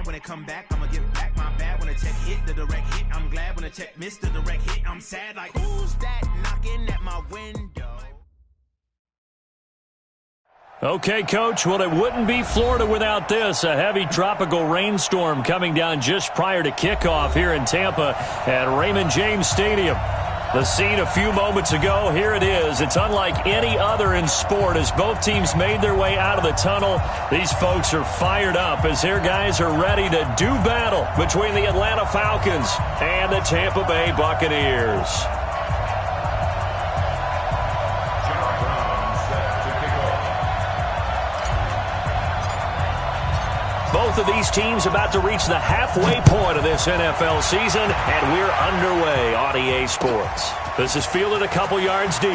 mad when it come back, I'ma give back my bad. When a check hit, the direct hit, I'm glad. When a check missed the direct hit, I'm sad. Like, who's that knocking at my window? Okay, Coach, well, it wouldn't be Florida without this. A heavy tropical rainstorm coming down just prior to kickoff here in Tampa at Raymond James Stadium. The scene a few moments ago, here it is. It's unlike any other in sport as both teams made their way out of the tunnel. These folks are fired up as their guys are ready to do battle between the Atlanta Falcons and the Tampa Bay Buccaneers. Both of these teams about to reach the halfway point of this NFL season, and we're underway on EA Sports. This is fielded a couple yards deep.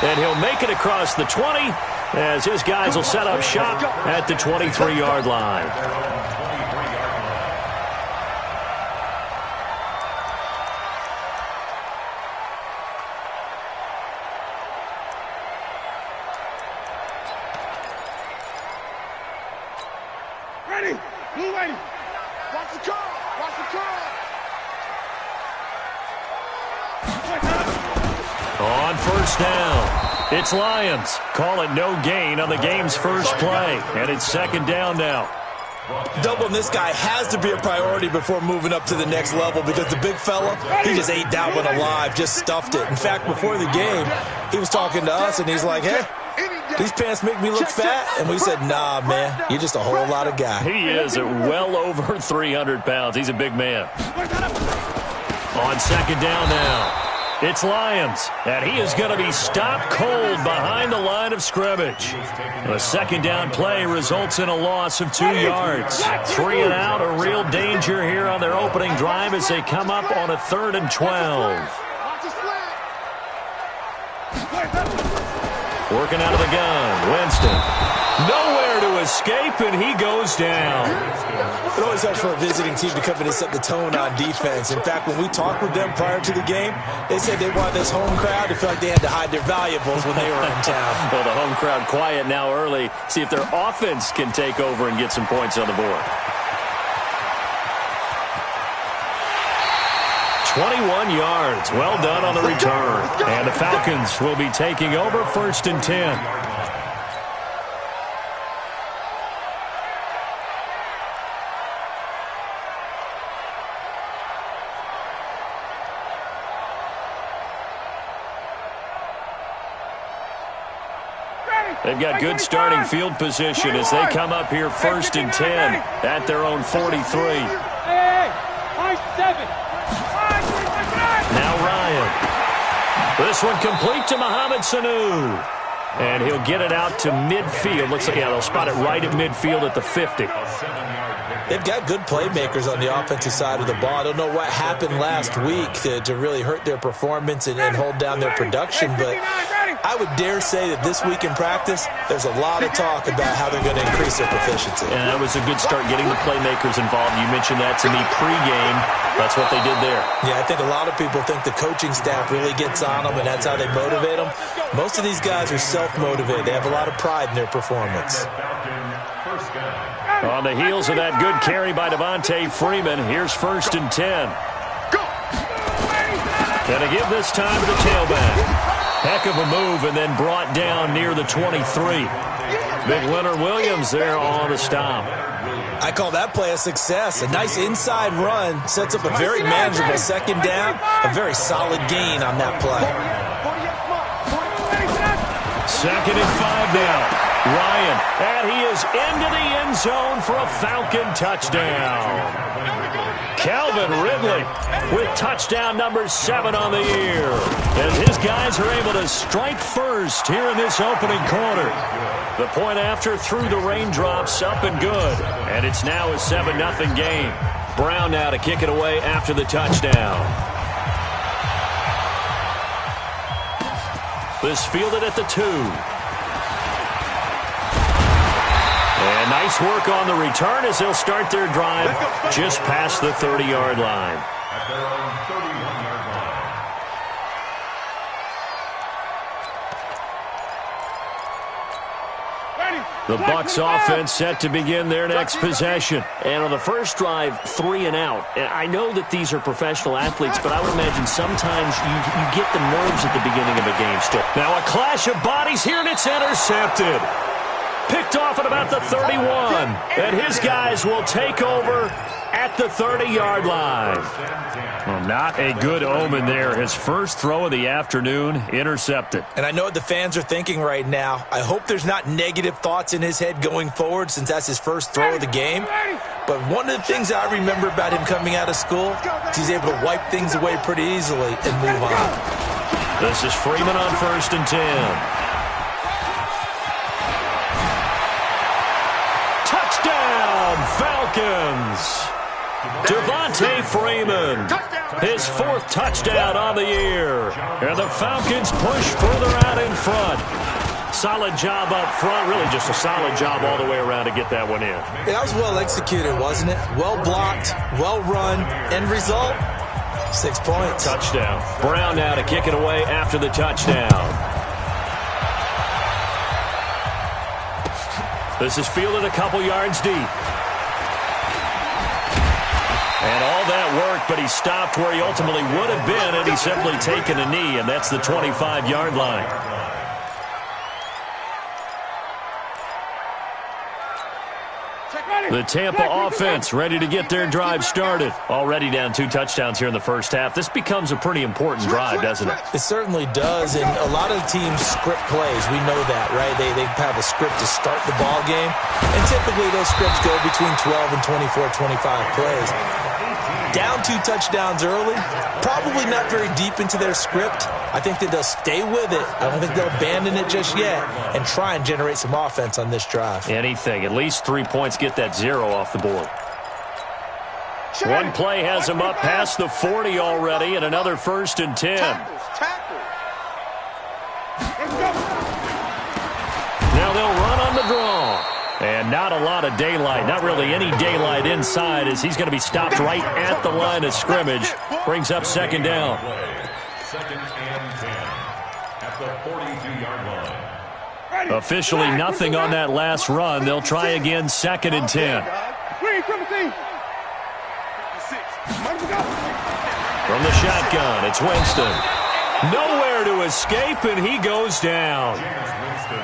And he'll make it across the 20 as his guys will set up shop at the 23-yard line. On first down, it's Lions. Call it no gain on the game's first play, and it's second down now. Doubling this guy has to be a priority before moving up to the next level because the big fella, he just ate that one alive, just stuffed it. In fact, before the game, he was talking to us, and he's like, hey, these pants make me look fat. And we said, nah, man, you're just a whole lot of guy. He is at well over 300 pounds. He's a big man. On second down now, it's Lions, and he is going to be stopped cold behind the line of scrimmage. A second down play results in a loss of 2 yards. 3 and out, a real danger here on their opening drive as they come up on a 3rd and 12. Working out of the gun, Winston. Nowhere to escape, and he goes down. It always helps for a visiting team to come in and set the tone on defense. In fact, when we talked with them prior to the game, they said they wanted this home crowd to feel like they had to hide their valuables when they were in town. Well, the home crowd quiet now early. See if their offense can take over and get some points on the board. 21 yards. Well done on the return. And the Falcons will be taking over 1st and 10. They've got good starting field position as they come up here 1st and 10 at their own 43. Now Ryan. This one complete to Mohamed Sanu. And he'll get it out to midfield. Looks like, yeah, they'll spot it right at midfield at the 50. They've got good playmakers on the offensive side of the ball. I don't know what happened last week to really hurt their performance and hold down their production, but I would dare say that this week in practice, there's a lot of talk about how they're going to increase their proficiency. And that was a good start getting the playmakers involved. You mentioned that to me pregame. That's what they did there. Yeah, I think a lot of people think the coaching staff really gets on them, and that's how they motivate them. Most of these guys are self-motivated. They have a lot of pride in their performance. On the heels of that good carry by Devontae Freeman, here's 1st and 10. Going to give this time to the tailback. Heck of a move and then brought down near the 23. Big Leonard Williams there on the stop. I call that play a success. A nice inside run sets up a very manageable second down, a very solid gain on that play. 2nd and 5 now. Ryan, and he is into the end zone for a Falcon touchdown. Calvin Ridley with touchdown number 7 on the year as his guys are able to strike first here in this opening quarter. The point after through the raindrops, up and good, and it's now a 7-0 game. Brown now to kick it away after the touchdown. This fielded at the 2. And nice work on the return as they'll start their drive just past the 30-yard line. At their own 31-yard line. The Bucs offense set to begin their next possession. And on the first drive, 3 and out. And I know that these are professional athletes, but I would imagine sometimes you get the nerves at the beginning of a game still. Now a clash of bodies here, and it's intercepted. Picked off at about the 31. And his guys will take over at the 30-yard line. Well, not a good omen there. His first throw of the afternoon, intercepted. And I know what the fans are thinking right now. I hope there's not negative thoughts in his head going forward since that's his first throw of the game. But one of the things I remember about him coming out of school is he's able to wipe things away pretty easily and move on. This is Freeman on 1st and 10. Touchdown, Falcons! Devontae Freeman, his 4th touchdown on the year. And the Falcons push further out in front. Solid job up front, really just a solid job all the way around to get that one in. Yeah, that was well executed, wasn't it? Well blocked, well run. End result, 6 points. Touchdown. Brown now to kick it away after the touchdown. This is fielded a couple yards deep. And all that worked, but he stopped where he ultimately would have been had he simply taken a knee, and that's the 25-yard line. The Tampa offense ready to get their drive started. Already down 2 touchdowns here in the first half. This becomes a pretty important drive, doesn't it? It certainly does, and a lot of teams script plays. We know that, right? They have a script to start the ball game, and typically those scripts go between 12 and 24, 25 plays. Down 2 touchdowns early, probably not very deep into their script. I think that they'll stay with it. I don't think they'll abandon it just yet and try and generate some offense on this drive. Anything. At least 3 points, get that 0 off the board. One play has him up past the 40 already, and another 1st and 10. Now they'll run on the draw. And not a lot of daylight, not really any daylight inside as he's going to be stopped right at the line of scrimmage. Brings up 2nd down. 2nd and 10 at the 42-yard line. Officially nothing on that last run. They'll try again 2nd and 10. From the shotgun, it's Winston. Nowhere to escape, and he goes down.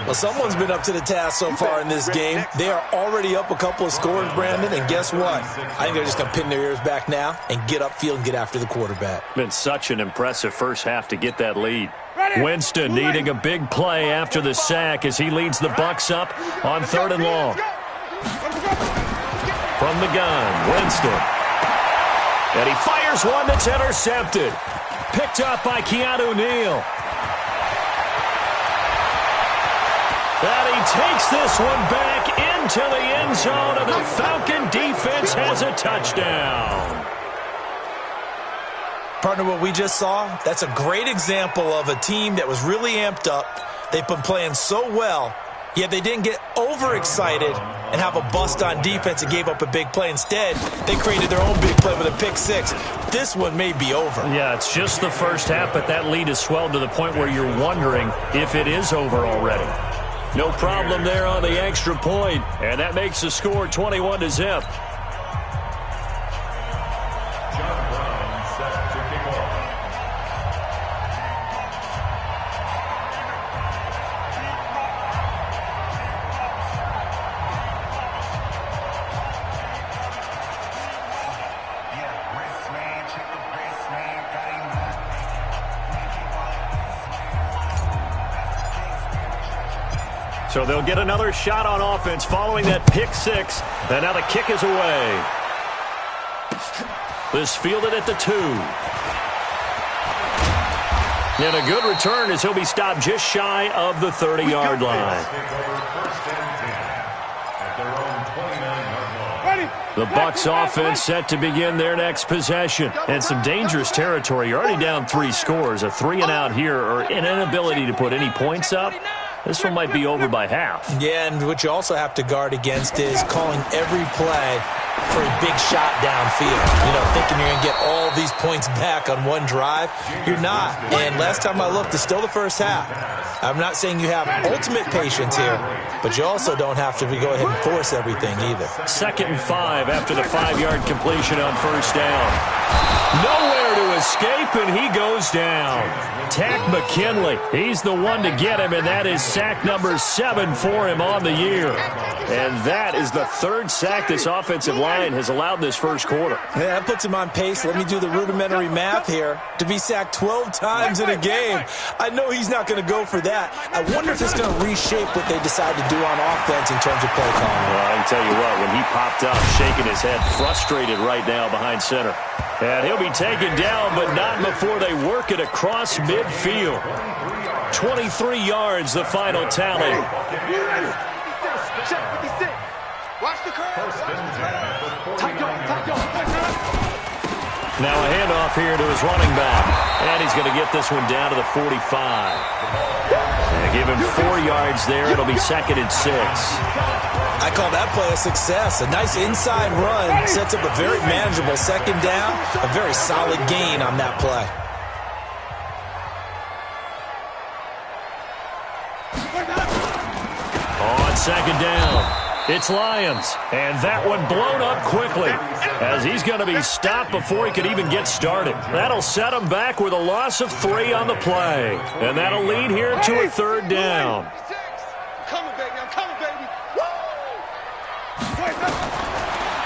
Well, someone's been up to the task so far in this game. They are already up a couple of scores, Brandon, and guess what? I think they're just going to pin their ears back now and get upfield and get after the quarterback. Been such an impressive first half to get that lead. Winston needing a big play after the sack as he leads the Bucs up on 3rd and long. From the gun, Winston. And he fires one that's intercepted. Picked up by Keanu Neal. And he takes this one back into the end zone, and the Falcon defense has a touchdown. Partner, what we just saw, that's a great example of a team that was really amped up. They've been playing so well, yet they didn't get overexcited and have a bust on defense and gave up a big play. Instead, they created their own big play with a pick 6. This one may be over. Yeah, it's just the first half, but that lead has swelled to the point where you're wondering if it is over already. No problem there on the extra point, and that makes the score 21-0. So they'll get another shot on offense following that pick 6. And now the kick is away. This fielded at the 2. And a good return as he'll be stopped just shy of the 30-yard line. The Bucs offense set to begin their next possession. And some dangerous territory. You're already down 3 scores. A 3 and out here, or an inability to put any points up. This one might be over by half. Yeah, and what you also have to guard against is calling every play for a big shot downfield. You know, thinking you're going to get all these points back on one drive. You're not. And last time I looked, it's still the first half. I'm not saying you have ultimate patience here, but you also don't have to go ahead and force everything either. 2nd and 5 after the 5-yard completion on first down. Nowhere to escape, and he goes down. Tack McKinley, he's the one to get him, and that is sack number 7 for him on the year. And that is the 3rd sack this offensive line has allowed this first quarter. Yeah, that puts him on pace. Let me do the rudimentary math here. To be sacked 12 times in a game, I know he's not going to go for that. I wonder if it's going to reshape what they decide to do on offense in terms of play calling. Well, I can tell you what, when he popped up, shaking his head, frustrated right now behind center. And he'll be taken down, but not before they work it across midfield. 23 yards, the final tally. Watch the curve. Now a handoff here to his running back. And he's going to get this one down to the 45. And give him 4 yards there. It'll be 2nd and 6. I call that play a success. A nice inside run sets up a very manageable 2nd down. A very solid gain on that play. On 2nd down, it's Lions. And that one blown up quickly as he's going to be stopped before he could even get started. That'll set him back with a loss of 3 on the play. And that'll lead here to a 3rd down.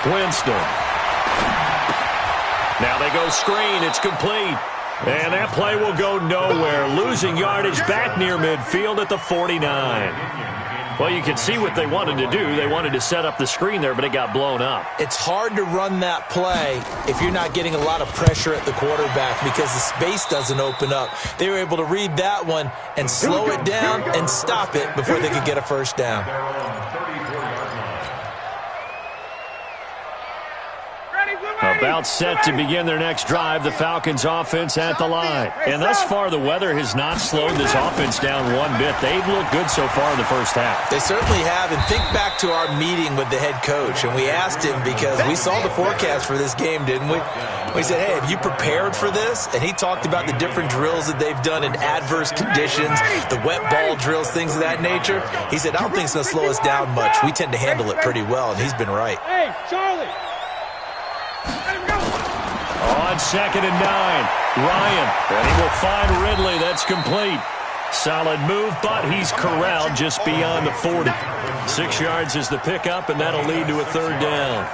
Winston. Now they go screen. It's complete. And that play will go nowhere. Losing yardage back near midfield at the 49. Well, you can see what they wanted to do. They wanted to set up the screen there, but it got blown up. It's hard to run that play if you're not getting a lot of pressure at the quarterback because the space doesn't open up. They were able to read that one and slow it down and stop it before they could get a 1st down. About set to begin their next drive, the Falcons offense at the line. And thus far, the weather has not slowed this offense down one bit. They've looked good so far in the first half. They certainly have. And think back to our meeting with the head coach. And we asked him because we saw the forecast for this game, didn't we? We said, hey, have you prepared for this? And he talked about the different drills that they've done in adverse conditions, the wet ball drills, things of that nature. He said, I don't think it's going to slow us down much. We tend to handle it pretty well, and he's been right. Hey, Charlie. On 2nd and 9, Ryan, and he will find Ridley. That's complete. Solid move, but he's corralled just beyond the 40. 6 yards is the pickup, and that'll lead to a 3rd down.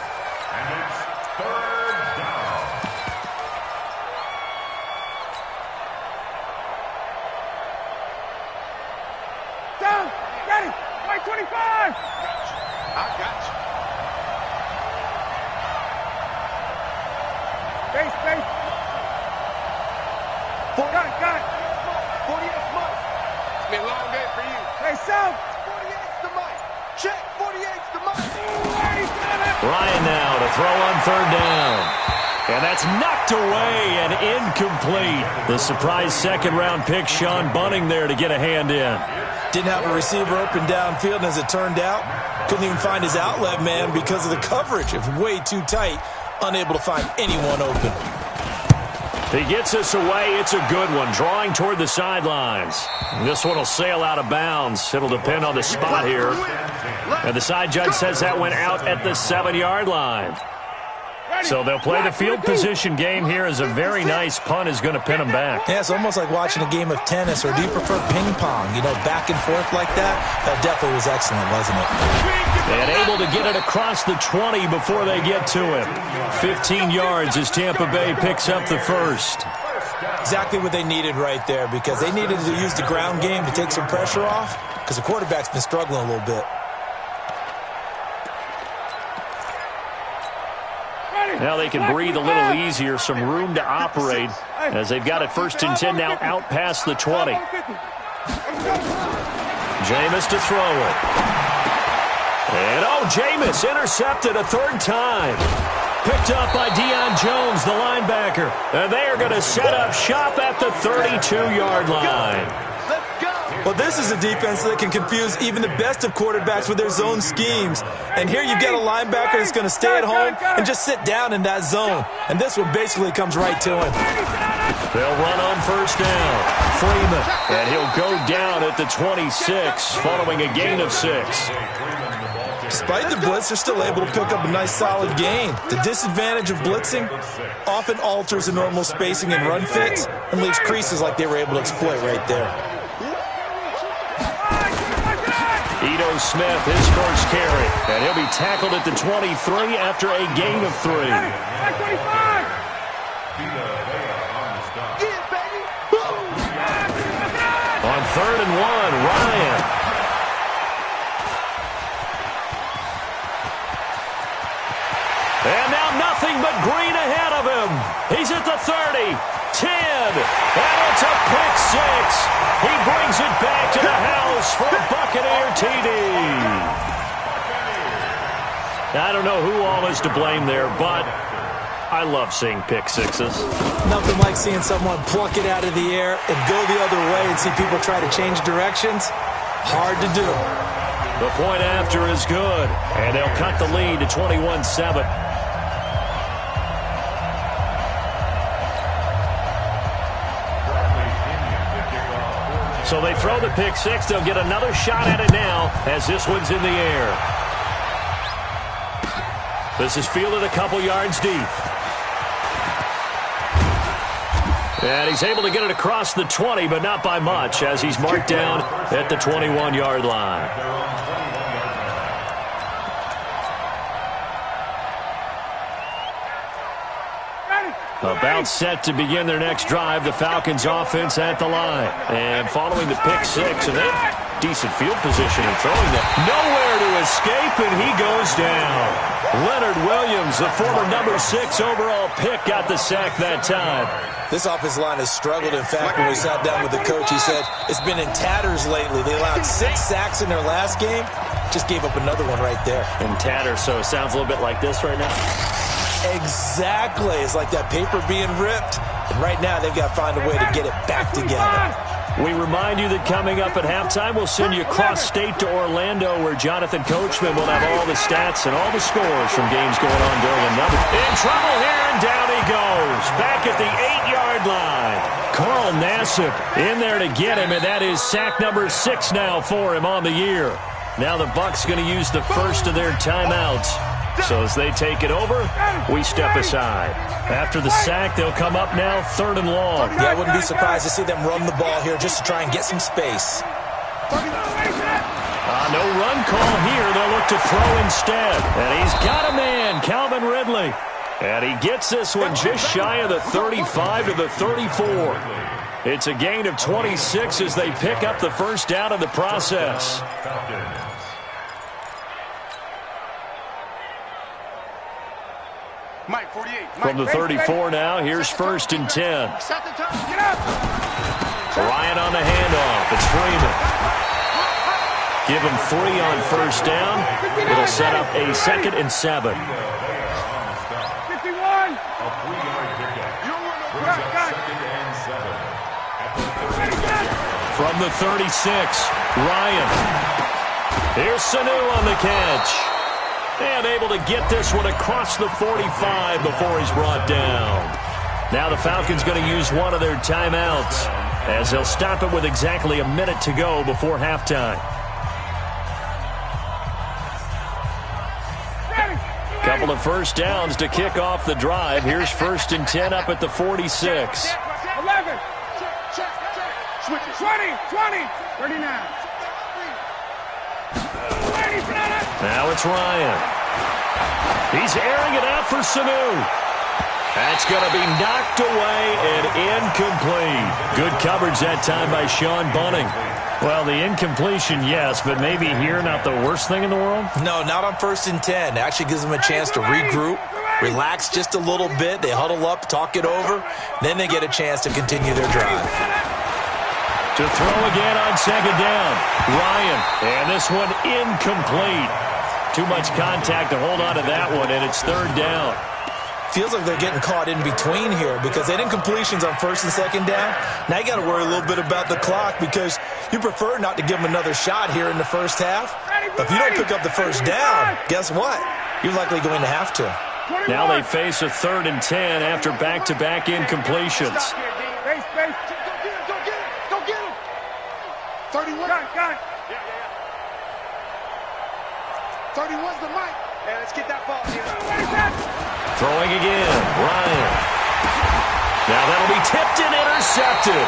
Down, ready, white 25. I got you. Face. Got it. 48's Mike. It's been a long day for you. Hey, South. 48's the Mike. Check, 48's the Mike. Ryan now to throw on 3rd down. And that's knocked away and incomplete. The surprise 2nd-round pick, Sean Bunting there to get a hand in. Didn't have a receiver open downfield, and as it turned out, couldn't even find his outlet man because of the coverage. It was way too tight. Unable to find anyone open. He gets us away. It's a good one. Drawing toward the sidelines. This one will sail out of bounds. It'll depend on the spot here. And the side judge says that went out at the 7-yard line. So they'll play the field position game here as a very nice punt is going to pin them back. Yeah, it's almost like watching a game of tennis, or do you prefer ping pong? You know, back and forth like that? That definitely was excellent, wasn't it? And able to get it across the 20 before they get to him. 15 yards as Tampa Bay picks up the 1st. Exactly what they needed right there, because they needed to use the ground game to take some pressure off, because the quarterback's been struggling a little bit. Now they can breathe a little easier, some room to operate as they've got it 1st and 10 now out past the 20. Jameis to throw it. And Jameis intercepted a 3rd time. Picked up by Deion Jones, the linebacker. And they are going to set up shop at the 32-yard line. Let's go. Well, this is a defense that can confuse even the best of quarterbacks with their zone schemes. And here you've got a linebacker that's going to stay at home and just sit down in that zone. And this one basically comes right to him. They'll run on first down. Freeman, and he'll go down at the 26 following a gain of 6. Despite the blitz, they're still able to pick up a nice solid gain. The disadvantage of blitzing often alters the normal spacing and run fits and leaves creases like they were able to exploit right there. Ito Smith, his first carry, and he'll be tackled at the 23 after a gain of 3. On 3rd and 1, Ryan. And now nothing but green ahead of him. He's at the 30, 10, and it's a pick 6. He brings it back to the house for a Buccaneer TD. I don't know who all is to blame there, but I love seeing pick 6s. Nothing like seeing someone pluck it out of the air and go the other way and see people try to change directions. Hard to do. The point after is good, and they'll cut the lead to 21-7. So they throw the pick 6. They'll get another shot at it now as this one's in the air. This is fielded a couple yards deep. And he's able to get it across the 20, but not by much, as he's marked down at the 21-yard line. About set to begin their next drive, the Falcons offense at the line. And following the pick 6, and they have decent field position and throwing that. Nowhere to escape, and he goes down. Leonard Williams, the former number 6 overall pick, got the sack that time. This offensive line has struggled. In fact, when we sat down with the coach, he said it's been in tatters lately. They allowed 6 sacks in their last game. Just gave up another one right there. In tatters, so it sounds a little bit like this right now. Exactly. It's like that paper being ripped. And right now, they've got to find a way to get it back together. We remind you that coming up at halftime, we'll send you across state to Orlando, where Jonathan Coachman will have all the stats and all the scores from games going on during another. In trouble here, and down he goes. Back at the 8-yard line. Carl Nassib in there to get him, and that is sack number 6 now for him on the year. Now the Bucs going to use the first of their timeouts. So as they take it over, we step aside. After the sack, they'll come up now 3rd and long. Yeah, I wouldn't be surprised to see them run the ball here just to try and get some space. No run call here. They'll look to throw instead. And he's got a man, Calvin Ridley. And he gets this one just shy of the 35 to the 34. It's a gain of 26 as they pick up the first down in the process. Mike, 48. From the 34 now, here's 1st and 10. Ryan on the handoff. It's Freeman. Give him 3 on first down. It'll set up a 2nd and 7. 51. From the 36, Ryan. Here's Sanu on the catch. And able to get this one across the 45 before he's brought down. Now the Falcons going to use one of their timeouts as they'll stop it with exactly a minute to go before halftime. Couple of first downs to kick off the drive. Here's 1st and 10 up at the 46. 11. 20. 39. Now it's Ryan. He's airing it out for Sanu. That's going to be knocked away and incomplete. Good coverage that time by Sean Bunning. Well, the incompletion, yes, but maybe here not the worst thing in the world? No, not on 1st and 10. It actually gives them a chance to regroup, relax just a little bit. They huddle up, talk it over. Then they get a chance to continue their drive. To throw again on 2nd down. Ryan, and this one incomplete. Too much contact to hold on to that one, and it's 3rd down. Feels like they're getting caught in between here because they didn't completions on first and second down. Now you got to worry a little bit about the clock because you prefer not to give them another shot here in the first half. But if you don't pick up the first down, guess what? You're likely going to have to. Now they face a 3rd and 10 after back-to-back incompletions. Go get him. 31. Got it. 31's the mic. Yeah, let's get that ball here. Throwing again, Ryan. Now that'll be tipped and intercepted.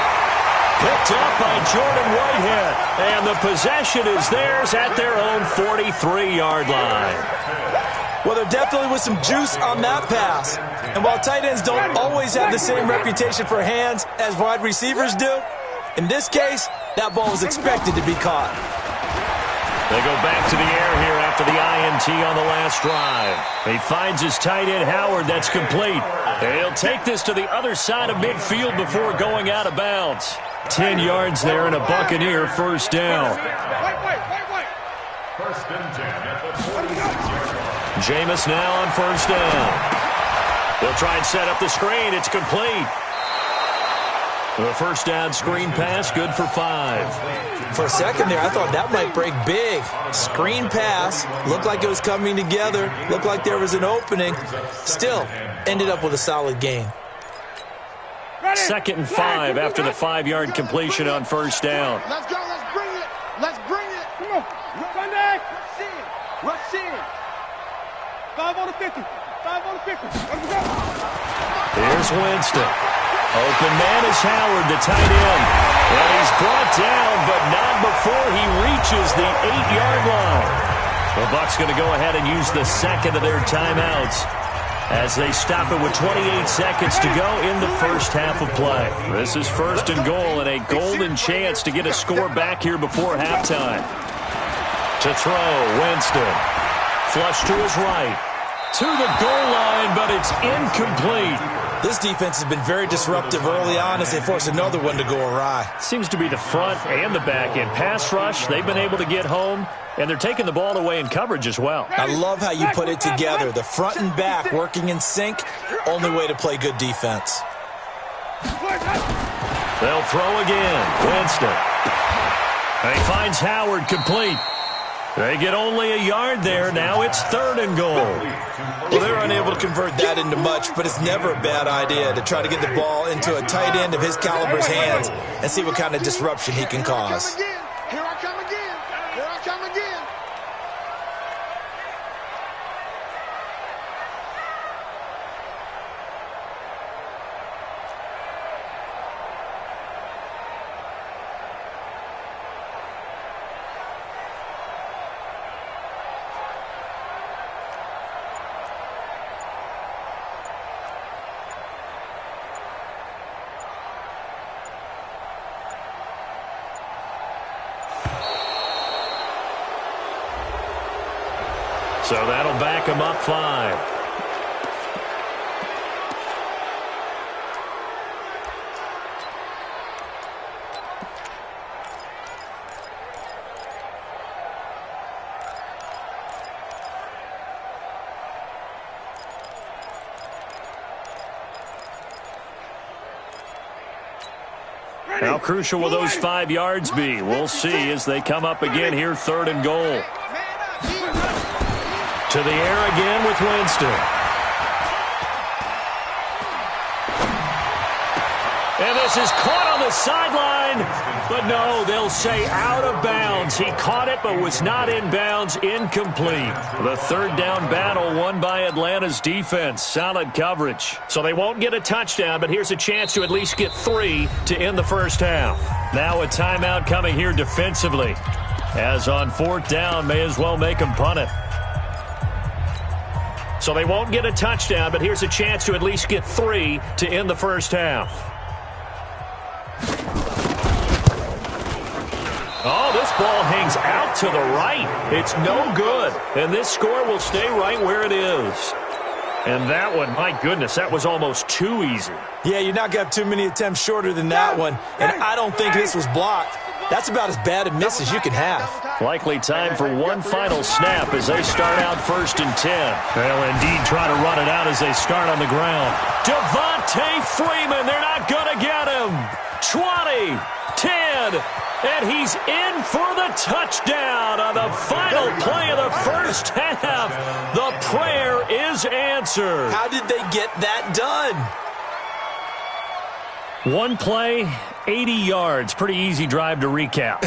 Picked up by Jordan Whitehead. And the possession is theirs at their own 43-yard line. Well, there definitely was some juice on that pass. And while tight ends don't always have the same reputation for hands as wide receivers do, in this case, that ball was expected to be caught. They go back to the air here after the INT on the last drive. He finds his tight end, Howard. That's complete. He'll take this to the other side of midfield before going out of bounds. 10 yards there and a Buccaneer first down. First and 10 at the 46-yard line. Jameis now on first down. They'll try and set up the screen. It's complete. The first down screen pass, good for 5. For a second there, I thought that might break big. Screen pass, looked like it was coming together, looked like there was an opening. Still, ended up with a solid gain. 2nd and 5 after the 5-yard completion on first down. Let's go. Let's bring it. Let's bring it. Come on. Sunday. Rush in. 5 on the 50. 5 on the 50. Let's go. Here's Winston. Open man is Howard, the tight end. And he's brought down, but not before he reaches the 8-yard line. The Bucs going to go ahead and use the second of their timeouts as they stop it with 28 seconds to go in the first half of play. This is 1st and goal and a golden chance to get a score back here before halftime. To throw, Winston. Flush to his right. To the goal line, but it's incomplete. This defense has been very disruptive early on as they force another one to go awry. Seems to be the front and the back end. Pass rush, they've been able to get home, and they're taking the ball away in coverage as well. I love how you put it together. The front and back working in sync, only way to play good defense. They'll throw again. Winston. He finds Howard complete. They get only a yard there. Now it's 3rd and goal. Well, they're unable to convert that into much, but it's never a bad idea to try to get the ball into a tight end of his caliber's hands and see what kind of disruption he can cause. Here I come again. Here I come again. So that'll back him up 5. How crucial will those 5 yards be? We'll see as they come up again here, 3rd and goal. To the air again with Winston. And this is caught on the sideline. But no, they'll say out of bounds. He caught it but was not in bounds. Incomplete. The 3rd down battle won by Atlanta's defense. Solid coverage. So they won't get a touchdown, but here's a chance to at least get 3 to end the first half. Now a timeout coming here defensively. As on 4th down, may as well make them punt it. So they won't get a touchdown, but here's a chance to at least get 3 to end the first half. Oh, this ball hangs out to the right. It's no good. And this score will stay right where it is. And that one, my goodness, that was almost too easy. Yeah, you're not going to have too many attempts shorter than that one. And I don't think this was blocked. That's about as bad a miss as you can have. Likely time for one final snap as they start out 1st and 10. They'll indeed try to run it out as they start on the ground. Devontae Freeman, they're not going to get him. 20, 10, and he's in for the touchdown on the final play of the first half. The prayer is answered. How did they get that done? One play, 80 yards. Pretty easy drive to recap.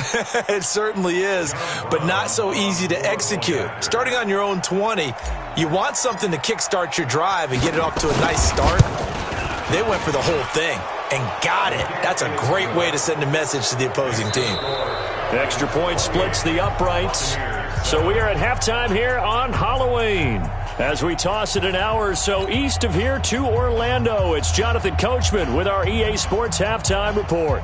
It certainly is, but not so easy to execute. Starting on your own 20, you want something to kickstart your drive and get it off to a nice start. They went for the whole thing and got it. That's a great way to send a message to the opposing team. The extra point splits the uprights. So we are at halftime here on Halloween. As we toss it an hour or so east of here to Orlando, it's Jonathan Coachman with our EA Sports Halftime Report.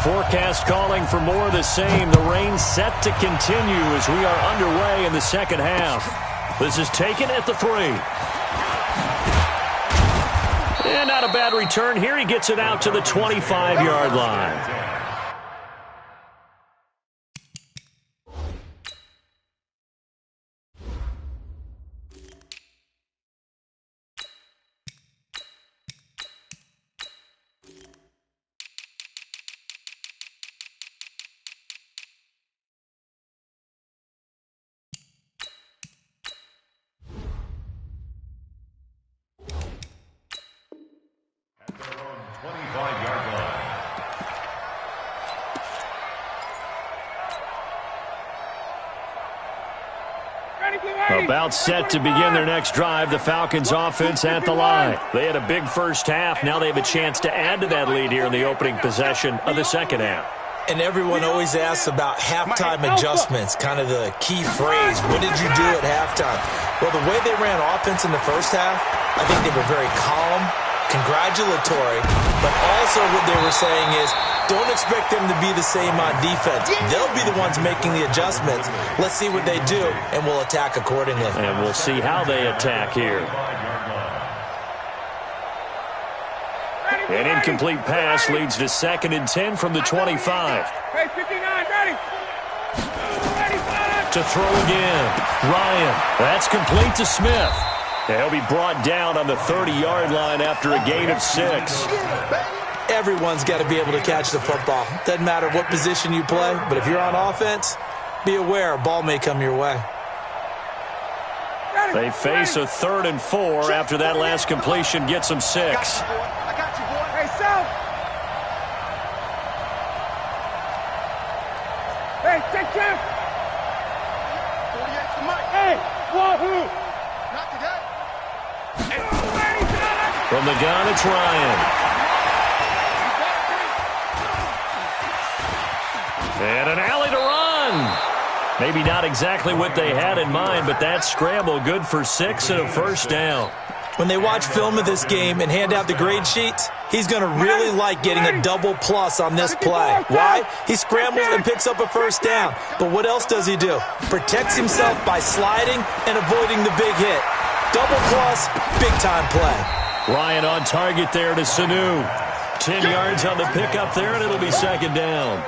Forecast calling for more of the same. The rain set to continue as we are underway in the second half. This is taken at the 3. And not a bad return here. He gets it out to the 25-yard line. About set to begin their next drive, the Falcons offense at the line. They had a big first half. Now they have a chance to add to that lead here in the opening possession of the second half. And everyone always asks about halftime adjustments, kind of the key phrase. What did you do at halftime? Well, the way they ran offense in the first half, I think they were very calm, congratulatory, but also what they were saying is, don't expect them to be the same on defense. They'll be the ones making the adjustments. Let's see what they do, and we'll attack accordingly. And we'll see how they attack here. An incomplete pass leads to 2nd and 10 from the 25. Hey, 59, ready. To throw again. Ryan. That's complete to Smith. He'll be brought down on the 30-yard line after a gain of 6. Everyone's got to be able to catch the football. Doesn't matter what position you play, but if you're on offense, be aware a ball may come your way. They face a 3rd and 4 after that last completion gets them 6. I got you, boy. Hey, Sal. Hey, take care. 48 to Mike. Hey, wahoo. Not today. From the gun, it's Ryan. And an alley to run. Maybe not exactly what they had in mind, but that scramble good for 6 and a first down. When they watch film of this game and hand out the grade sheets, he's going to really like getting a double plus on this play. Why? He scrambles and picks up a first down. But what else does he do? Protects himself by sliding and avoiding the big hit. Double plus, big-time play. Ryan on target there to Sanu. 10 yards on the pickup there, and it'll be 2nd down.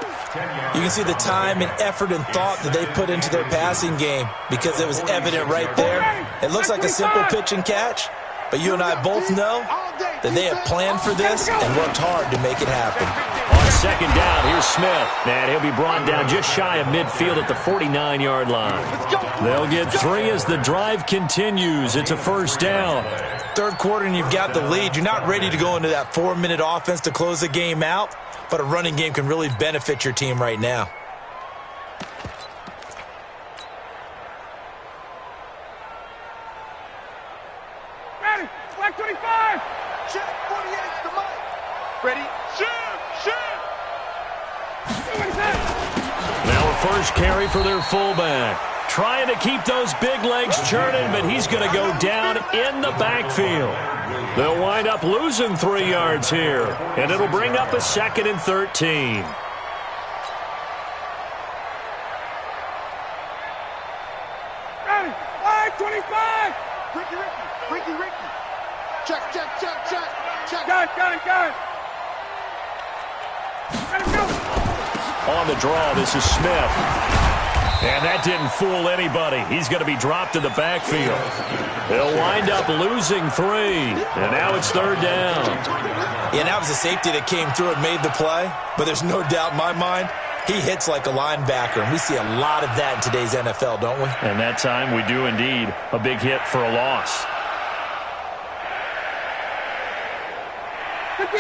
You can see the time and effort and thought that they put into their passing game because it was evident right there. It looks like a simple pitch and catch, but you and I both know that they have planned for this and worked hard to make it happen. On 2nd down, here's Smith. And he'll be brought down just shy of midfield at the 49-yard line. They'll get 3 as the drive continues. It's a first down. 3rd quarter and you've got the lead. You're not ready to go into that 4-minute offense to close the game out, but a running game can really benefit your team right now. Ready, black 25. Check, 48's the mic. Ready, shoot. Now a first carry for their fullback. Trying to keep those big legs churning, but he's going to go down in the backfield. They'll wind up losing 3 yards here, and it'll bring up a 2nd and 13. Check. Got it. Let him go. On the draw, this is Smith. And that didn't fool anybody. He's going to be dropped in the backfield. They'll wind up losing 3. And now it's 3rd down. Yeah, that was a safety that came through and made the play. But there's no doubt in my mind, he hits like a linebacker. And we see a lot of that in today's NFL, don't we? And that time we do indeed. A big hit for a loss.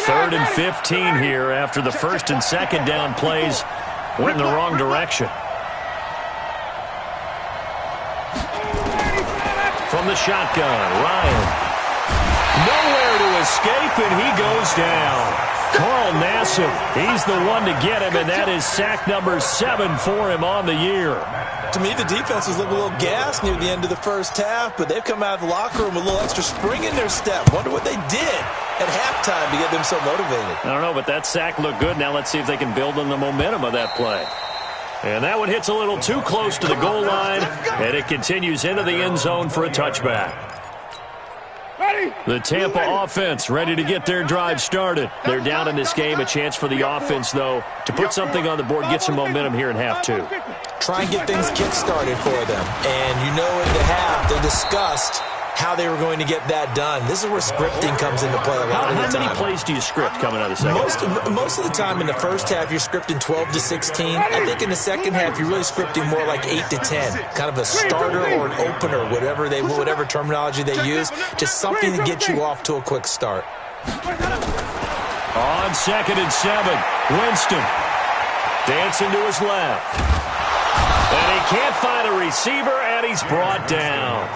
3rd and 15 here after the 1st and 2nd down plays went in the wrong direction. From the shotgun, Ryan. Nowhere to escape, and he goes down. Carl Nassib, he's the one to get him, and that is sack number 7 for him on the year. To me, the defense was looking a little gassed near the end of the first half, but they've come out of the locker room with a little extra spring in their step. Wonder what they did at halftime to get them so motivated. I don't know, but that sack looked good. Now let's see if they can build on the momentum of that play. And that one hits a little too close to the goal line, and it continues into the end zone for a touchback. The Tampa offense ready to get their drive started. They're down in this game. A chance for the offense, though, to put something on the board, get some momentum here in half 2. Try and get things kick-started for them. And you know in the half they discussed how they were going to get that done. This is where scripting comes into play a lot of the time. How many plays do you script coming out of the second? Most of the time in the first half, you're scripting 12 to 16. I think in the second half, you're really scripting more like 8 to 10. Kind of a starter or an opener, whatever terminology they use. Just something to get you off to a quick start. On 2nd and 7, Winston dancing to his left. And he can't find a receiver, and he's brought down.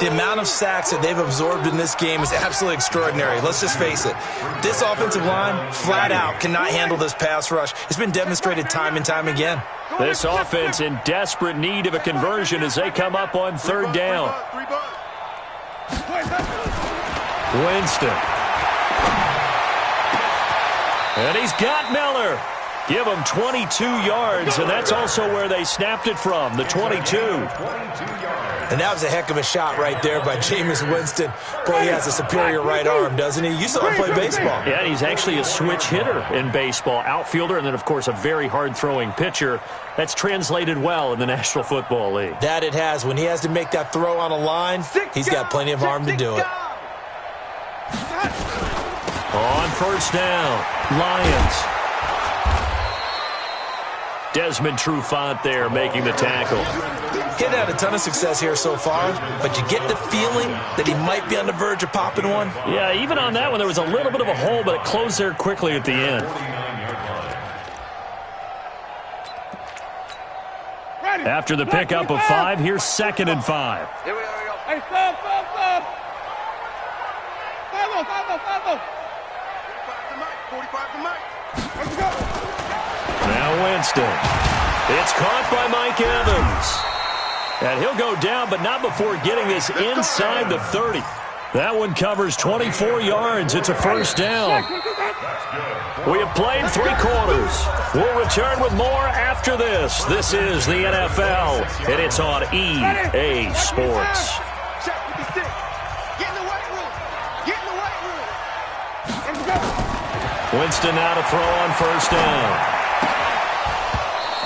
The amount of sacks that they've absorbed in this game is absolutely extraordinary. Let's just face it. This offensive line, flat out, cannot handle this pass rush. It's been demonstrated time and time again. This offense in desperate need of a conversion as they come up on 3rd down. Winston. And he's got Miller. Give him 22 yards, and that's also where they snapped it from, the 22. And that was a heck of a shot right there by Jameis Winston. Boy, he has a superior right arm, doesn't he? You saw him play baseball. Yeah, he's actually a switch hitter in baseball, outfielder, and then, of course, a very hard-throwing pitcher. That's translated well in the National Football League. That it has. When he has to make that throw on a line, he's got plenty of arm to do it. On 1st down, Lions. Desmond Trufant there making the tackle. He hadn't had a ton of success here so far, but you get the feeling that he might be on the verge of popping one. Yeah, even on that one, there was a little bit of a hole, but it closed there quickly at the end. After the pickup of 5, here's 2nd and 5. Here we go. Hey, stop. Follow. 45 to Mike. Let's go. Now Winston. It's caught by Mike Evans. And he'll go down, but not before getting this inside the 30. That one covers 24 yards. It's a 1st down. We have played 3 quarters. We'll return with more after this. This is the NFL, and it's on EA Sports. Winston now to throw on 1st down.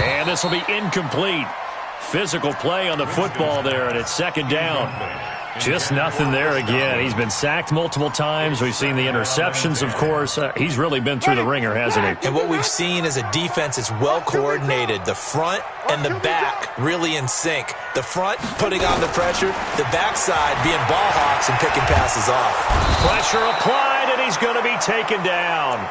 And this will be incomplete. Physical play on the football there, and it's 2nd down. Just nothing there again. He's been sacked multiple times. We've seen the interceptions, of course. He's really been through the ringer, hasn't he? And what we've seen is a defense that's well-coordinated. The front and the back really in sync. The front putting on the pressure, the backside being ball hawks and picking passes off. Pressure applied, and he's going to be taken down.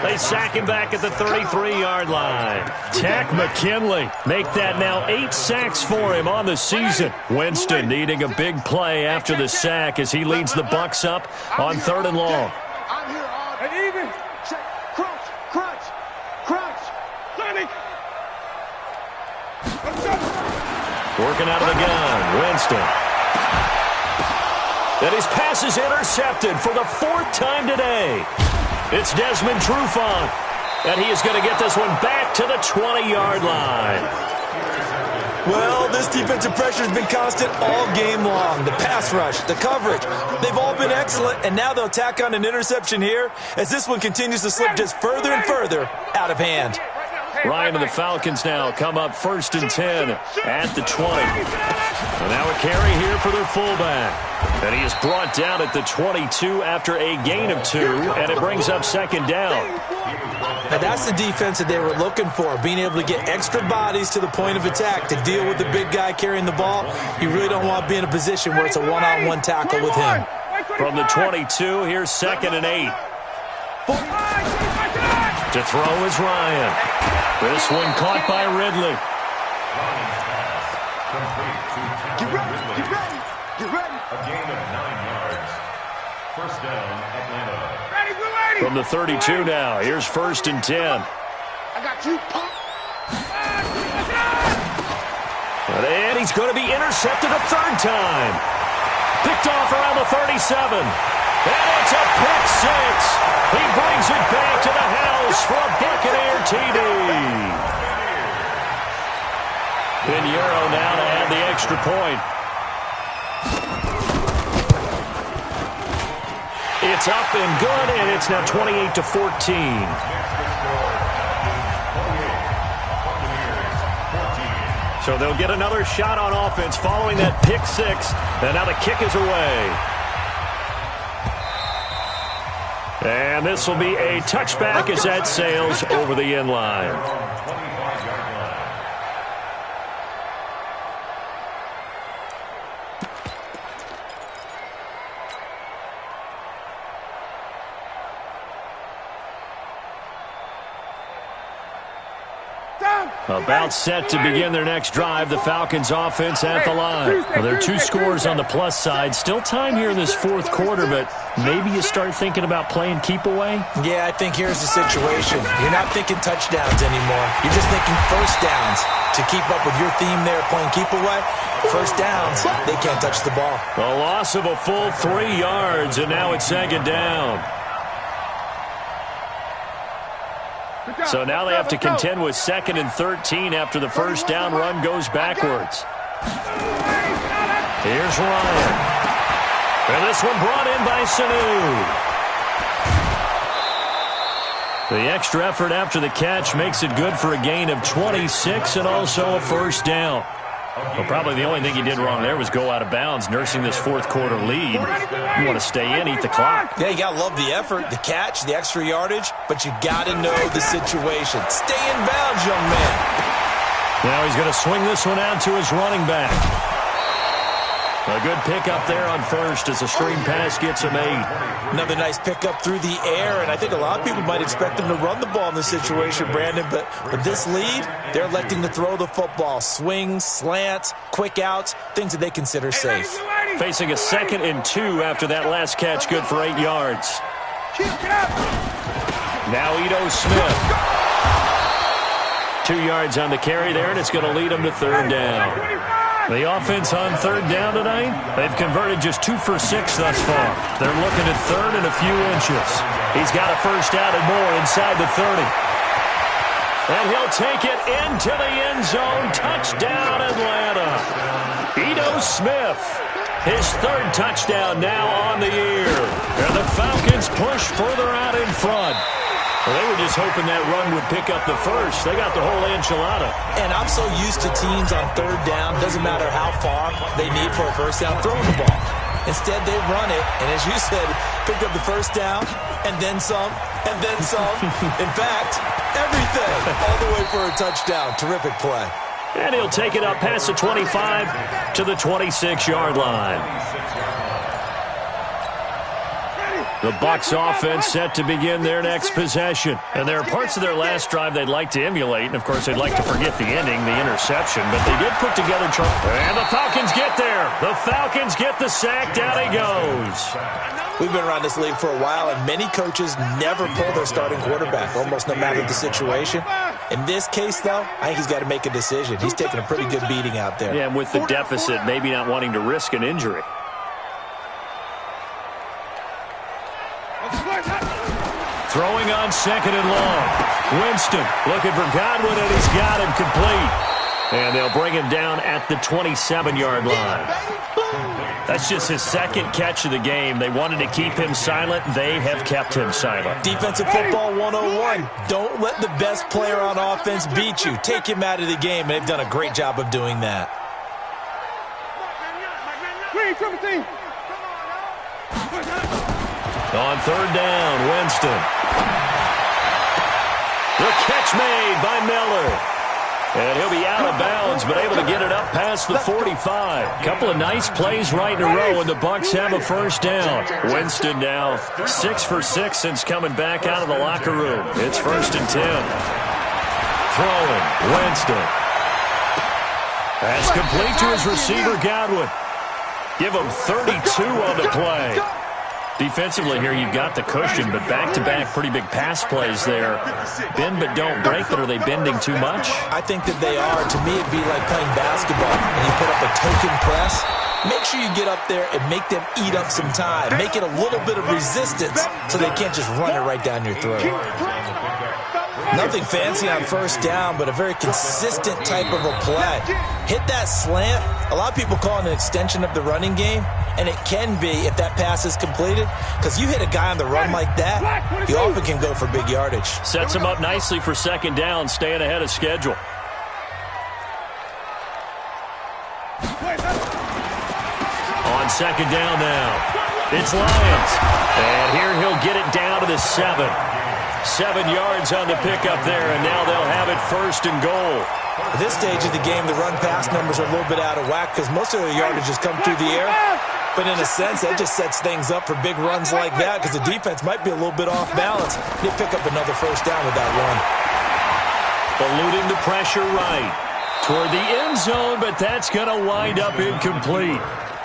They sack him back at the 33-yard line. Tack McKinley make that now 8 sacks for him on the season. Winston needing a big play after the sack as he leads the Bucs up on 3rd and long. Working out of the gun, Winston. And his pass is intercepted for the 4th time today. It's Desmond Trufant, and he is going to get this one back to the 20-yard line. Well, this defensive pressure has been constant all game long. The pass rush, the coverage, they've all been excellent, and now they'll tack on an interception here as this one continues to slip just further and further out of hand. Ryan and the Falcons now come up 1st and 10 at the 20. And now a carry here for their fullback. And he is brought down at the 22 after a gain of 2, and it brings up 2nd down. Now that's the defense that they were looking for, being able to get extra bodies to the point of attack to deal with the big guy carrying the ball. You really don't want to be in a position where it's a one-on-one tackle with him. From the 22, here's 2nd and 8. To throw is Ryan. This one caught by Ridley. Get ready. A gain of 9 yards. First down, Atlanta. From the 32 now, here's 1st and 10. I got you, Pop. And he's going to be intercepted a 3rd time. Picked off around the 37. And it's a pick 6. He brings it back to the house for a Buccaneer TD. Pinheiro now to add the extra point. It's up and good, and it's now 28-14. So they'll get another shot on offense following that pick 6, and now the kick is away. And this will be a touchback as that sails over the end line. About set to begin their next drive, the Falcons offense at the line. Well, there are 2 scores on the plus side. Still time here in this 4th quarter, but maybe you start thinking about playing keep away? Yeah, I think here's the situation. You're not thinking touchdowns anymore. You're just thinking first downs. To keep up with your theme there, playing keep away, first downs, they can't touch the ball. A loss of a full 3 yards, and now it's 2nd down. So now they have to contend with 2nd and 13 after the first down run goes backwards. Here's Ryan. And this one brought in by Sanu. The extra effort after the catch makes it good for a gain of 26 and also a first down. Well, probably the only thing he did wrong there was go out of bounds, nursing this 4th quarter lead. You want to stay in, eat the clock. Yeah, you got to love the effort, the catch, the extra yardage, but you got to know the situation. Stay in bounds, young man. Now he's going to swing this one out to his running back. A good pickup there on first as the screen pass gets him 8. Another nice pickup through the air, and I think a lot of people might expect him to run the ball in this situation, Brandon, but with this lead, they're electing to throw the football. Swings, slants, quick outs, things that they consider safe. Facing a 2nd and 2 after that last catch, good for 8 yards. Now Ito Smith. 2 yards on the carry there, and it's going to lead him to 3rd down. The offense on 3rd down tonight, they've converted just 2 for 6 thus far. They're looking at 3rd and a few inches. He's got a first down and more inside the 30. And he'll take it into the end zone. Touchdown, Atlanta. Ito Smith, his 3rd touchdown now on the year. And the Falcons push further out in front. Well, they were just hoping that run would pick up the first. They got the whole enchilada. And I'm so used to teams on 3rd down, doesn't matter how far they need for a first down, throwing the ball. Instead, they run it, and as you said, pick up the first down, and then some, and then some. In fact, everything, all the way for a touchdown. Terrific play. And he'll take it up past the 25 to the 26-yard line. The Bucs offense set to begin their next possession. And there are parts of their last drive they'd like to emulate. And, of course, they'd like to forget the ending, the interception. But they did put together trouble. And the Falcons get there. The Falcons get the sack. Down he goes. We've been around this league for a while, and many coaches never pull their starting quarterback, almost no matter the situation. In this case, though, I think he's got to make a decision. He's taking a pretty good beating out there. Yeah, and with the deficit, maybe not wanting to risk an injury. Throwing on 2nd and long. Winston looking for Godwin, and he's got him complete. And they'll bring him down at the 27-yard line. That's just his second catch of the game. They wanted to keep him silent. They have kept him silent. Defensive football 101. Don't let the best player on offense beat you. Take him out of the game. They've done a great job of doing that. On third down, Winston. The catch made by Miller. And he'll be out of bounds, but able to get it up past the 45. Couple of nice plays right in a row, and the Bucs have a first down. Winston now 6 for 6 since coming back out of the locker room. It's 1st and 10. Throwing, Winston. That's complete to his receiver, Godwin. Give him 32 on the play. Defensively here, you've got the cushion, but back-to-back pretty big pass plays there. Bend but don't break, but are they bending too much? I think that they are. To me, it'd be like playing basketball, and you put up a token press. Make sure you get up there and make them eat up some time. Make it a little bit of resistance so they can't just run it right down your throat. Nothing fancy on first down, but a very consistent type of a play. Hit that slant. A lot of people call it an extension of the running game, and it can be if that pass is completed, because you hit a guy on the run like that, you often can go for big yardage. Sets him up nicely for second down, staying ahead of schedule. On second down now, it's Lions. And here he'll get it down to the 7. 7 yards on the pickup there, and now they'll have it 1st and goal. At this stage of the game, the run-pass numbers are a little bit out of whack because most of their yardage has come through the air. But in a sense, that just sets things up for big runs like that because the defense might be a little bit off balance. They pick up another first down with that run. Eluding the pressure right toward the end zone, but that's going to wind up incomplete.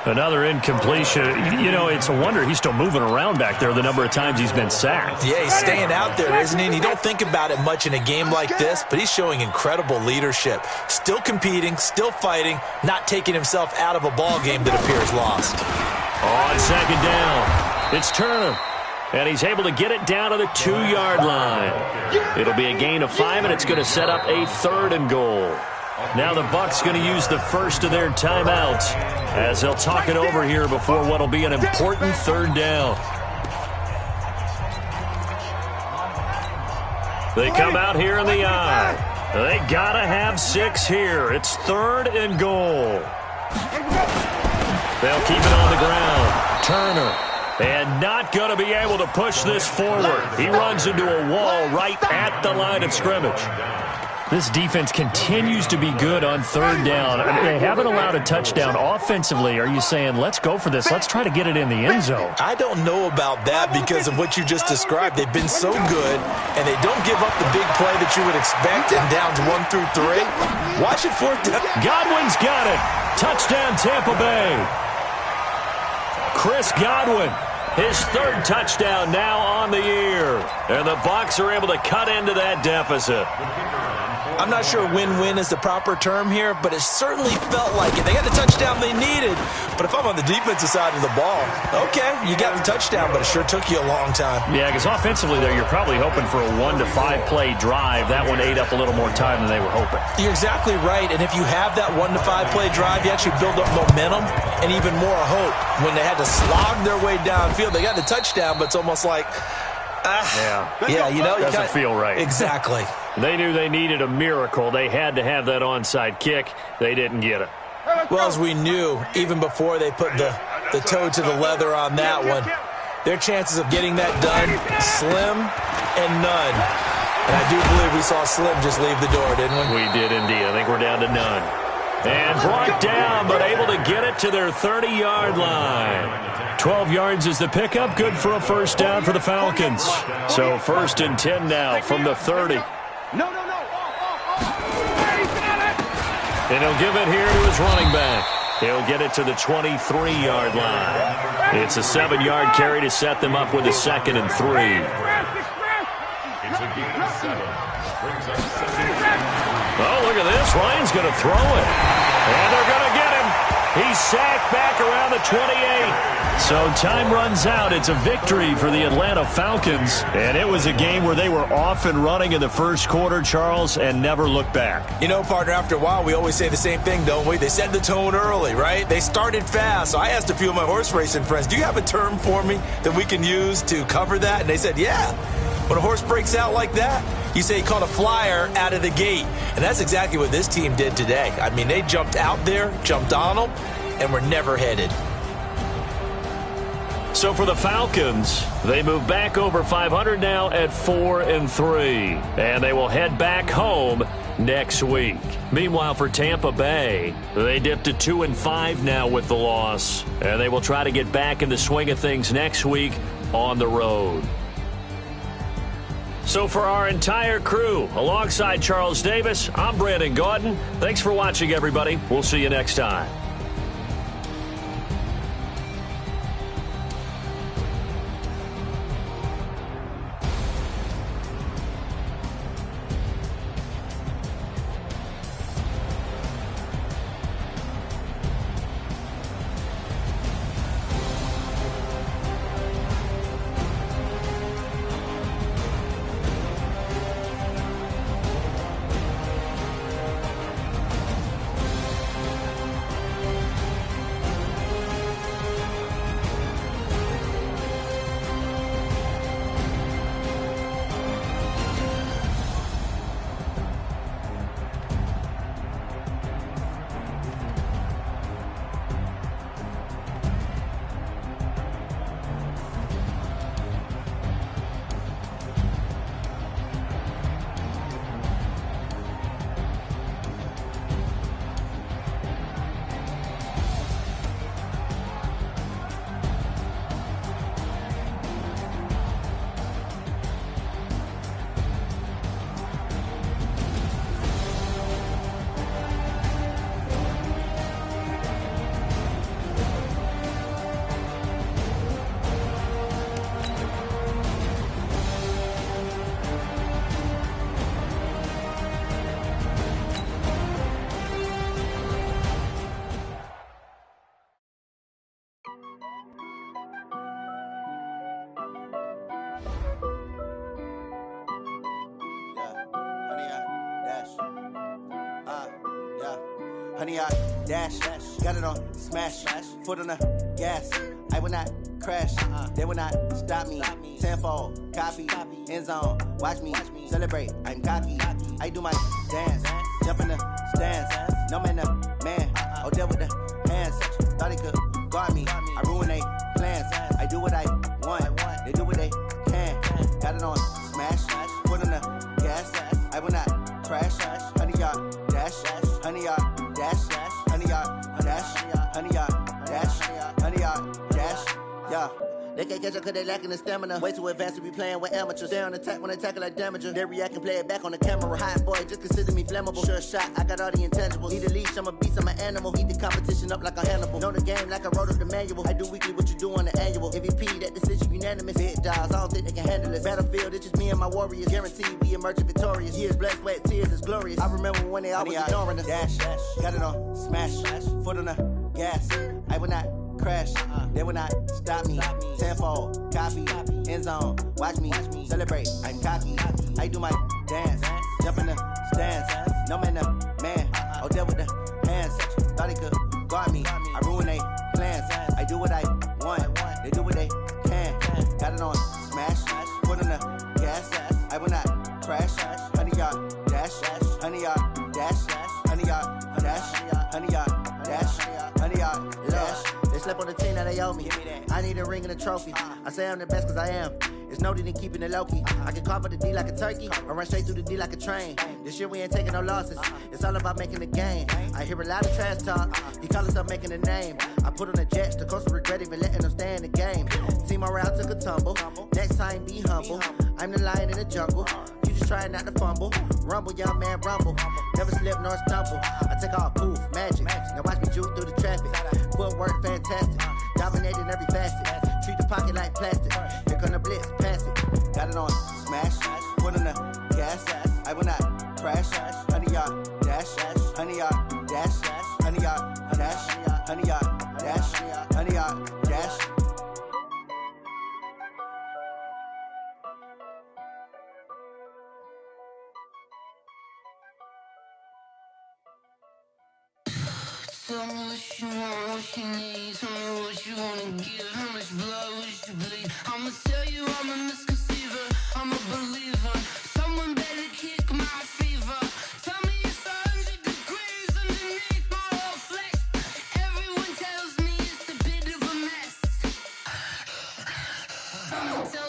Another incompletion. You know, it's a wonder he's still moving around back there the number of times he's been sacked. Yeah, he's staying out there, isn't he? And you don't think about it much in a game like this, but he's showing incredible leadership. Still competing, still fighting, not taking himself out of a ball game that appears lost. On second down, it's Turner. And he's able to get it down to the 2-yard line. It'll be a gain of 5, and it's going to set up a 3rd and goal. Now the Bucs going to use the first of their timeouts as they'll talk it over here before what will be an important 3rd down. They come out here in the eye. They got to have 6 here. It's 3rd and goal. They'll keep it on the ground. Turner. And not going to be able to push this forward. He runs into a wall right at the line of scrimmage. This defense continues to be good on 3rd down. I mean, they haven't allowed a touchdown offensively. Are you saying, let's go for this? Let's try to get it in the end zone. I don't know about that because of what you just described. They've been so good, and they don't give up the big play that you would expect in downs 1 through 3. Watch it 4th down. Godwin's got it. Touchdown, Tampa Bay. Chris Godwin, his 3rd touchdown now on the year. And the Bucs are able to cut into that deficit. I'm not sure win-win is the proper term here, but it certainly felt like it. They got the touchdown they needed, but if I'm on the defensive side of the ball, okay, you got the touchdown, but it sure took you a long time. Yeah, because offensively there, you're probably hoping for a 1 to 5 play drive. That one ate up a little more time than they were hoping. You're exactly right, and if you have that 1 to 5 play drive, you actually build up momentum and even more hope. When they had to slog their way downfield, they got the touchdown, but it's almost like, yeah, you know, doesn't feel right. Exactly. They knew they needed a miracle. They had to have that onside kick. They didn't get it. Well, as we knew, even before they put the toe to the leather on that one, their chances of getting that done, slim and none. And I do believe we saw Slim just leave the door, didn't we? We did indeed. I think we're down to none. And brought down, but able to get it to their 30-yard line. 12 yards is the pickup. Good for a first down for the Falcons. So 1st and 10 now from the 30. No. And he'll give it here to his running back. He'll get it to the 23-yard line. It's a 7-yard carry to set them up with a 2nd and 3. Oh, look at this. Ryan's going to throw it. And they're going to get him. He's sacked back around the 28. So time runs out. It's a victory for the Atlanta Falcons. And it was a game where they were off and running in the first quarter, Charles, and never looked back. You know, partner, after a while, we always say the same thing, don't we? They set the tone early, right? They started fast. So I asked a few of my horse racing friends, do you have a term for me that we can use to cover that? And they said, yeah. When a horse breaks out like that, you say he caught a flyer out of the gate. And that's exactly what this team did today. I mean, they jumped out there, jumped on them, and were never headed. So for the Falcons, they move back over 500 now at 4-3. And they will head back home next week. Meanwhile, for Tampa Bay, they dipped to 2-5 now with the loss. And they will try to get back in the swing of things next week on the road. So for our entire crew, alongside Charles Davis, I'm Brandon Gaudin. Thanks for watching, everybody. We'll see you next time. Honey, I dash, got it on smash, foot on the gas. I will not crash, they will not stop me. Tenfold, copy, end zone, watch me celebrate. I'm cocky, I do my dance, jump in the stands. No man, man, oh, deal with the hands. Thought he could guard me, I ruin they plans. I do what I want, they do what they can. Got it on smash, foot on the gas. I will not crash, honey, y'all dash, honey, y'all dash, honey, y'all dash, honey, y'all dash, honey, y'all dash, yeah. They can't catch up cause they lacking the stamina. Way too advanced to be playing with amateurs. Stay on attack when they tackle like damager. They react and play it back on the camera. Hot boy, just consider me flammable. Sure shot, I got all the intangibles. Need a leash, I'm a beast, I'm an animal. Heat the competition up like a Hannibal. Know the game like I wrote up the manual. I do weekly what you do on the annual. MVP, that decision unanimous. Hit dials, I don't think they can handle it. Battlefield, it's just me and my warriors. Guaranteed we emerging victorious. Years, blood, sweat, tears, it's glorious. I remember when they always ignoring us. Dash, got it on smash, foot on the gas. I will not crash, they will not stop me. Tenfold, copy, end zone, watch me celebrate. I'm cocky, I do my dance, jump in the stands. No man, man, oh, deal with the hands. Thought he could guard me, I ruin they plans. I do what I want, they do what they can. Got it on smash, foot on the gas. I will not crash, honey, y'all dash, honey, y'all dash, honey, y'all dash, honey, y'all dash, honey, y'all dash. They slept on the team that they owe me. I need a ring and a trophy. I say I'm the best cause I am. It's no need in keeping it low-key. I can carve for the D like a turkey or run straight through the D like a train. This year we ain't taking no losses. It's all about making the game. I hear a lot of trash talk. He call himself making a name. I put on the Jets. The coach regret even letting them stay in the game. Team morale took a tumble. Next time be humble. I'm the lion in the jungle. You just trying not to fumble. Rumble, young man, rumble. Never slip nor stumble. I take off, poof, magic. Now watch me juke through the traffic. Footwork fantastic. Dominating every facet. Treat the pocket like plastic. Here come the blitz, pass it. Got it on smash. Foot on the gas. I will not crash. Honey, y'all dash. Honey, y'all dash. Honey, y'all dash. 100-yard dash, 100-yard dash. Tell me what you want, what you need. Tell me what you wanna give. How much blood would you bleed? I'ma tell you I'm a misconceiver. I'm a believer. Someone better kick my fever. Tell me it's 100 degrees underneath my whole flesh. Everyone tells me it's a bit of a mess. Tell